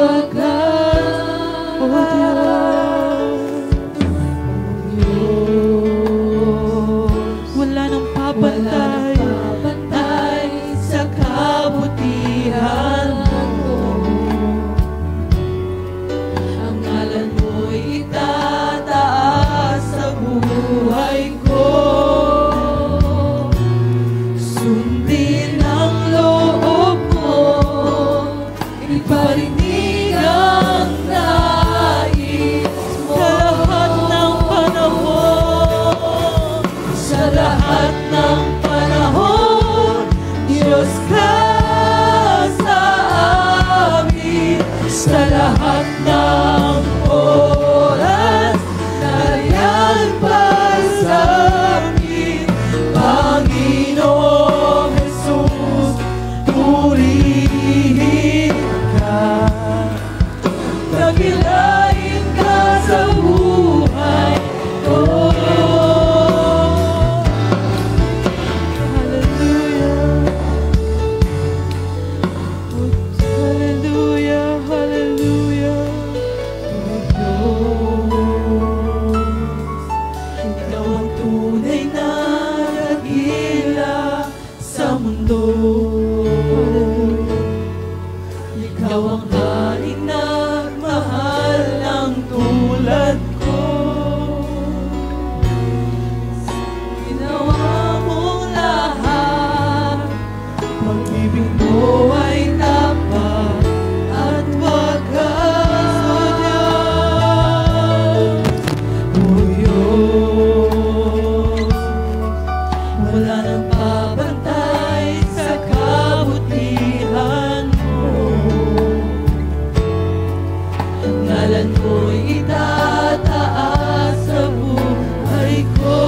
wagas. O Diyos, wala nang papantay sa kabutihan mo. Ang ngalan mo'y itataas sa buhay ko. Sundin ang loob mo, iparinig ang nais mo. Sa lahat ng panahon, Diyos ka sa amin. Sa lahat ng oras, nariyan pa sa amin. Panginoong Jesus, purihin ka. Dakilain ka sa buhay ko. Ikaw ang haring nagmahal ng tulad ko. Ginawa mo lahat, pag-ibig mo ay tapat at wagas. O Diyos, wala nang babantay sa kabutihan mo. Ngalan mo'y itataas sa buhay ko.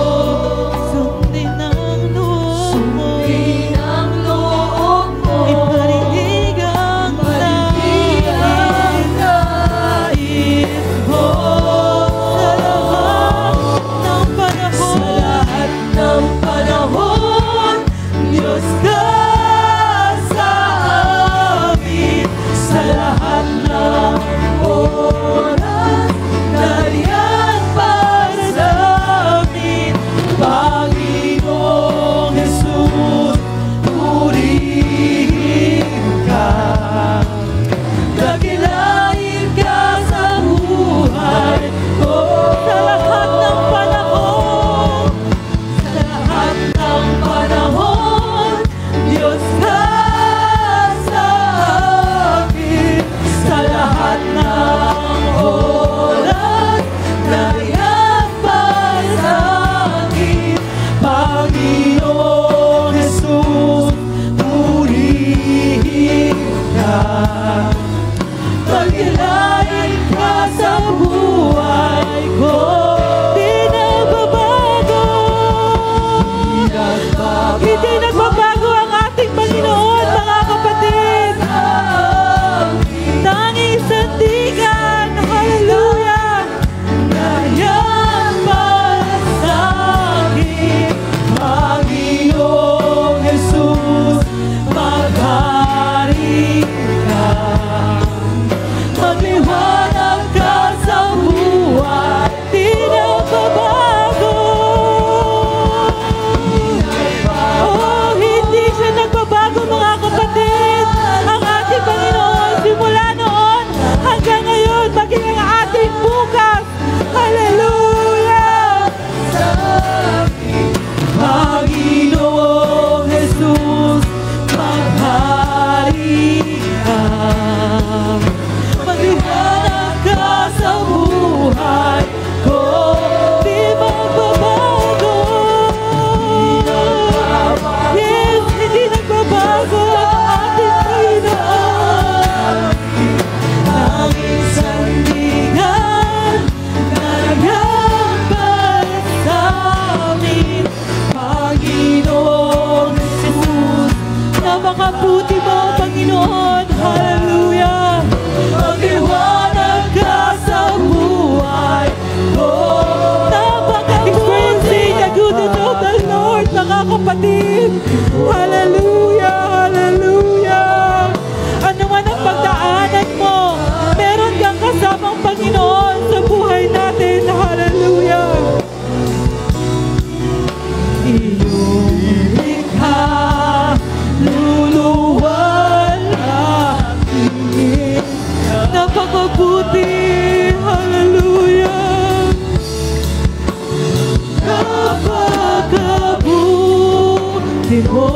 Sundin ang loob mo, iparinig ang nais mo. Sa lahat ng panahon, Diyos ka sa amin. Sa lahat ng oras, nariyan para sa amin. Panginoong Jesus, purihin ka. Dakilain ka sa buhay ko. Sa lahat ng panahon, sa lahat ng panahon, Diyos ka sa amin. Sa lahat ng oras, nariyan para sa amin. Panginoong Jesus, purihin ka. Dakilain ka sa buhay ko. Di nagbabago, hindi nagbabago ang ating Panginoon, mga kapatid. Tanging sandigan, hallelujah. Nariyan para sa akin, Panginoong Jesus, maghari ka. Magliwanag ka sa buhay. Di Napakabuti. Hallelujah. Napakabuti mo.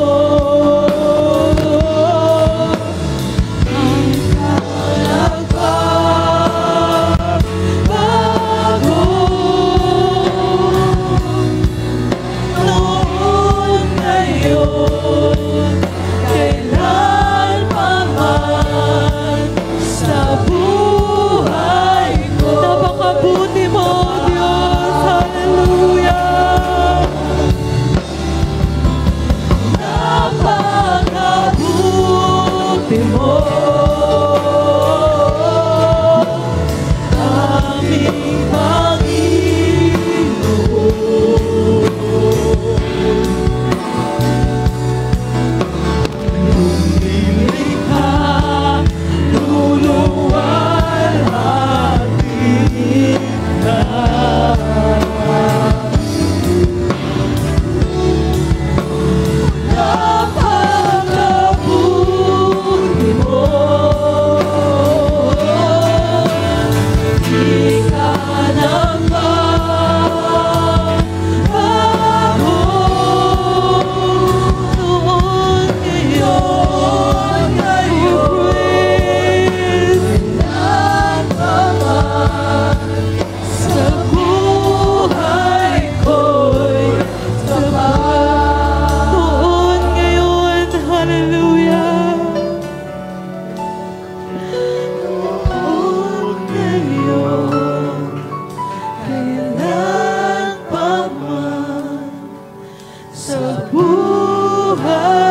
Napakabuti mo, Diyos. Hallelujah. Napakabuti mo. Aming Panginoon. Lumikha, luluwalhati ka. Napakabuti mo. Di ka nagbabago. Noon, ngayon, ay praise nagpaman sa buhay ko'y sapat. Noon, ngayon, hallelujah. Noon, ngayon, kailan pa man sa buhay